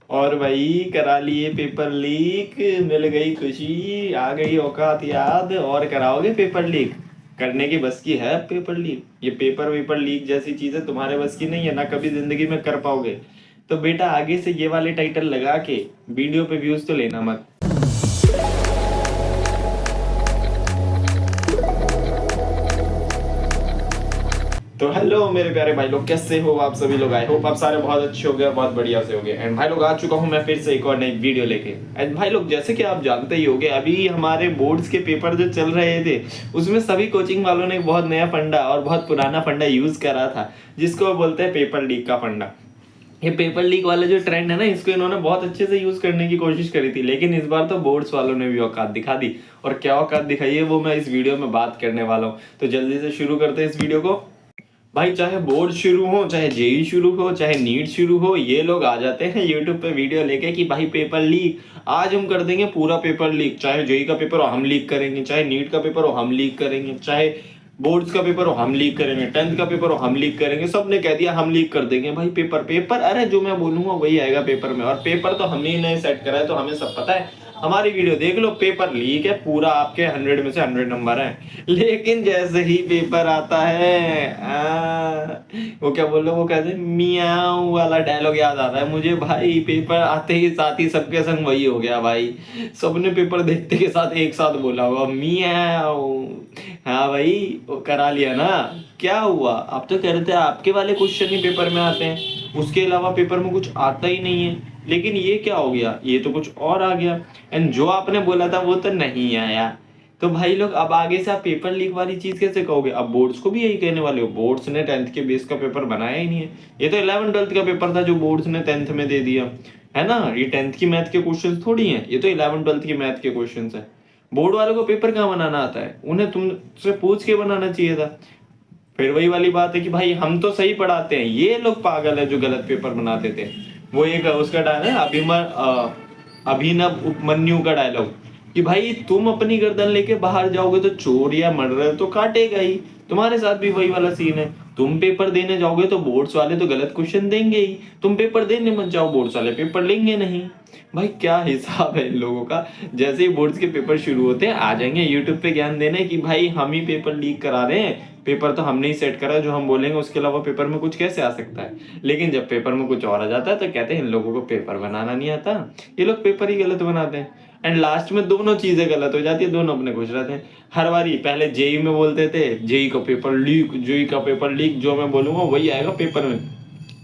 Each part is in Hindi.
और भाई करा लिए पेपर लीक, मिल गई खुशी, आ गई औकात याद, और कराओगे पेपर लीक? करने की बस की है पेपर लीक? ये पेपर वेपर लीक जैसी चीजें तुम्हारे बस की नहीं है ना, कभी जिंदगी में कर पाओगे। तो बेटा आगे से ये वाले टाइटल लगा के वीडियो पे व्यूज तो लेना मत। तो हेलो मेरे प्यारे भाई लोग, कैसे हो आप सभी लोग? आई होप आप सारे बहुत अच्छे हो गए, बहुत बढ़िया से हो गए। एंड भाई लोग आ चुका हूं मैं फिर से एक और नई वीडियो लेके। एंड भाई लोग जैसे कि आप जानते ही होंगे, अभी हमारे बोर्ड्स के पेपर जो चल रहे थे उसमें सभी कोचिंग वालों ने एक बहुत नया फंडा और बहुत पुराना फंडा यूज करा था, जिसको बोलते हैं पेपर लीक का फंडा। ये पेपर लीक वाला जो ट्रेंड है ना, इसको इन्होंने बहुत अच्छे से यूज करने की कोशिश करी थी, लेकिन इस बार तो बोर्ड्स वालों ने भी औकात दिखा दी। और क्या औकात दिखाई है वो मैं इस वीडियो में बात करने वाला हूँ। तो जल्दी से शुरू करते हैं इस वीडियो को। भाई चाहे बोर्ड शुरू हो, चाहे जेई शुरू हो, चाहे नीट शुरू हो, ये लोग आ जाते हैं यूट्यूब पे वीडियो लेके कि भाई पेपर लीक, आज हम कर देंगे पूरा पेपर लीक। चाहे जेई का पेपर हो हम लीक करेंगे, चाहे नीट का पेपर हो हम लीक करेंगे, चाहे बोर्ड्स का पेपर हो हम लीक करेंगे, 10th का पेपर हो हम लीक करेंगे। सबने कह दिया हम लीक कर देंगे भाई पेपर। पेपर अरे जो मैं बोलूंगा वही आएगा पेपर में, और पेपर तो हम ही ने सेट करा है, तो हमें सब पता है। हमारी वीडियो देख लो, पेपर लीक है पूरा, आपके 100 में से 100 नंबर है। लेकिन जैसे ही पेपर आता है वो क्या बोल रहे, वो कहते हैं मियाऊ वाला डायलॉग याद आता है मुझे भाई। पेपर आते ही साथ ही सबके संग वही हो गया भाई। सबने पेपर देखते के साथ एक साथ बोला होगा मियाऊ। हाँ भाई वो करा लिया ना। क्या हुआ? आप तो कह रहे थे आपके वाले क्वेश्चन ही पेपर में आते हैं, उसके अलावा पेपर में कुछ आता ही नहीं है। लेकिन ये क्या हो गया, ये तो कुछ और आ गया। एंड जो आपने बोला था वो तो नहीं आया। तो भाई लोग अब आगे से आप पेपर लीक वाली चीज कैसे कहोगे? अब बोर्ड्स को भी यही कहने वाले हो? बोर्ड्स ने 10th के बेस का पेपर बनाया ही नहीं है। ये तो 11 12th का पेपर था जो बोर्ड्स ने 10th में दे दिया है ना। ये 10th की मैथ के क्वेश्चन थोड़ी हैं, ये तो 11 12th की मैथ के क्वेश्चन है। बोर्ड वालों को पेपर कहाँ बनाना आता है? उन्हें तुमसे पूछ के बनाना चाहिए था। फिर वही वाली बात है कि भाई हम तो सही पढ़ाते हैं, ये लोग पागल है जो गलत पेपर बनाते थे। वो एक उसका डायलॉग है अभिनव उपमन्यु का डायलॉग कि भाई तुम अपनी गर्दन लेके बाहर जाओगे तो चोर या मर्डर तो काटेगा ही। तुम्हारे साथ भी वही वाला सीन है। तुम पेपर देने जाओगे तो बोर्ड्स वाले तो गलत क्वेश्चन देंगे ही, तुम पेपर देने मत जाओ, बोर्ड्स वाले पेपर लेंगे नहीं। भाई क्या हिसाब है इन लोगों का। जैसे ही बोर्ड्स के पेपर शुरू होते हैं आ जाएंगे यूट्यूब पे ज्ञान देने कि भाई हम ही पेपर लीक करा रहे हैं, पेपर तो हमने ही सेट करा, जो हम बोलेंगे उसके अलावा पेपर में कुछ कैसे आ सकता है। लेकिन जब पेपर में कुछ और आ जाता है तो कहते हैं इन लोगों को पेपर बनाना नहीं आता, ये लोग पेपर ही गलत बनाते हैं। एंड लास्ट में दोनों चीजें गलत हो जाती है, दोनों अपने खुश रहते हैं। हर बारी पहले जेई में बोलते थे जेई का पेपर लीक, जेई का पेपर लीक, जो मैं बोलूंगा वही आएगा पेपर में।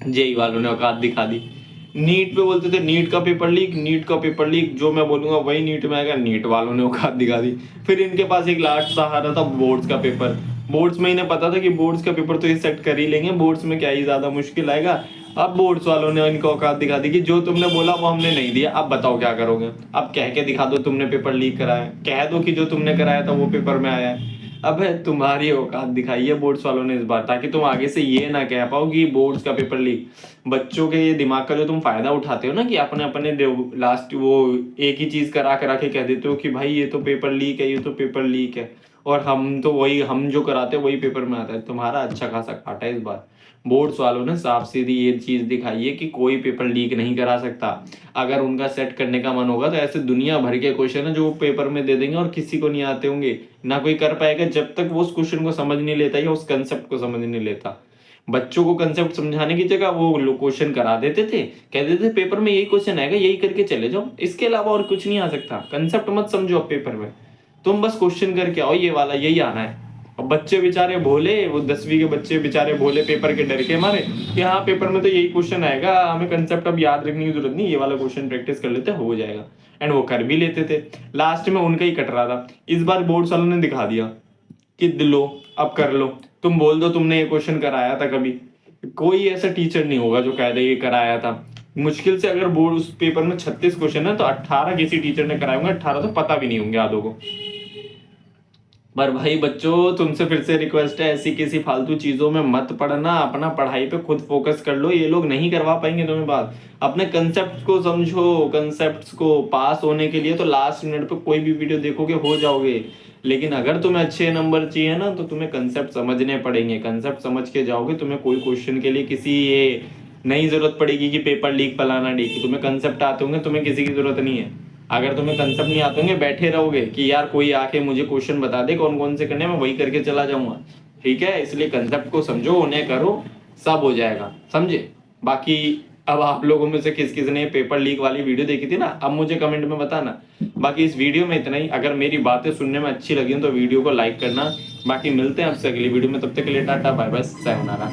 जेई वालों ने औकात दिखा दी। नीट पे बोलते थे नीट का पेपर लीक, नीट का पेपर लीक, जो मैं बोलूंगा वही नीट में आएगा, नीट वालों ने औकात दिखा दी। फिर इनके पास एक लास्ट सहारा था बोर्ड्स का पेपर। बोर्ड्स में इन्हें पता था कि बोर्ड्स का पेपर तो ये सेट कर ही लेंगे, बोर्ड्स में क्या ही ज्यादा मुश्किल आएगा। अब बोर्ड्स वालों ने इनको औकात दिखा दी कि जो तुमने बोला वो हमने नहीं दिया, अब बताओ क्या करोगे। अब कह के दिखा दो तुमने पेपर लीक कराया, कह दो कि जो तुमने कराया था वो पेपर में आया है। अब तुम्हारी औकात दिखाई है बोर्ड्स वालों ने इस बार, ताकि तुम आगे से ये ना कह पाओ कि बोर्ड्स का पेपर लीक। बच्चों के दिमाग का जो तुम फायदा उठाते हो ना, कि अपने अपने लास्ट वो एक ही चीज करा करा के कह देते हो कि भाई ये तो पेपर लीक है, ये तो पेपर लीक है, और हम तो वही, हम जो कराते हैं वही पेपर में आता है। तुम्हारा अच्छा खासा काटा है इस बार। बोर्ड्स वालों ने साफ सीधी ये चीज दिखाई है कि कोई पेपर लीक नहीं करा सकता। अगर उनका सेट करने का मन होगा तो ऐसे दुनिया भर के क्वेश्चन है जो वो पेपर में दे देंगे और किसी को नहीं आते होंगे, ना कोई कर पाएगा जब तक वो उस क्वेश्चन को समझ नहीं लेता या उस कंसेप्ट को समझ नहीं लेता। बच्चों को कंसेप्ट समझाने की जगह वो क्वेश्चन करा देते थे, कह देते थे पेपर में यही क्वेश्चन आएगा, यही करके चले जाओ, इसके अलावा और कुछ नहीं आ सकता। कंसेप्ट मत समझो अब पेपर में, तुम बस क्वेश्चन करके आओ, ये वाला यही आना है। अब बच्चे बेचारे भोले, वो 10वीं के बच्चे बेचारे भोले पेपर के डर के मारे कि हाँ पेपर में तो यही क्वेश्चन आएगा, हमें कंसेप्ट अब याद रखने की जरूरत नहीं, ये वाला क्वेश्चन प्रैक्टिस कर लेते हो जाएगा। एंड वो कर भी लेते थे। लास्ट में उनका ही कट रहा था। इस बार बोर्ड वालों ने दिखा दिया कि लो अब कर लो, तुम बोल दो तुमने ये क्वेश्चन कराया था कभी। कोई ऐसा टीचर नहीं होगा जो कह दे ये कराया था। मुश्किल से अगर बोर्ड उस पेपर में 36 क्वेश्चन है तो 18 किसी टीचर ने कराए होंगे, 18 तो पता भी नहीं होंगे आधों को। पर भाई बच्चों तुमसे फिर से रिक्वेस्ट है, ऐसी किसी फालतू चीजों में मत पढ़ना, अपना पढ़ाई पे खुद फोकस कर लो, ये लोग नहीं करवा पाएंगे तुम्हें बात। अपने कंसेप्ट को समझो, कंसेप्ट्स को पास होने के लिए तो लास्ट मिनट पे कोई भी वीडियो देखोगे हो जाओगे। लेकिन अगर तुम्हें अच्छे नंबर चाहिए ना तो तुम्हें कंसेप्ट समझने पड़ेंगे, कंसेप्ट समझ के जाओगे, तुम्हें कोई क्वेश्चन के लिए किसी ये नहीं जरूरत पड़ेगी कि पेपर लीक फलाना लीक, तुम्हें कंसेप्ट आते होंगे, तुम्हें किसी की जरूरत नहीं है। अगर तुम्हें कंसेप्ट नहीं आते होंगे, बैठे रहोगे कि यार कोई आके मुझे क्वेश्चन बता दे कौन कौन से करने, मैं वही करके चला जाऊंगा, ठीक है। इसलिए कंसेप्ट को समझो, उन्हें करो, सब हो जाएगा, समझे। बाकी अब आप लोगों में से किस किस ने पेपर लीक वाली वीडियो देखी थी ना, अब मुझे कमेंट में बताना। बाकी इस वीडियो में इतना ही। अगर मेरी बातें सुनने में अच्छी लगी तो वीडियो को लाइक करना। बाकी मिलते हैं आपसे अगली वीडियो में, तब तक के लिए टाटा बाय बाय, सायोनारा।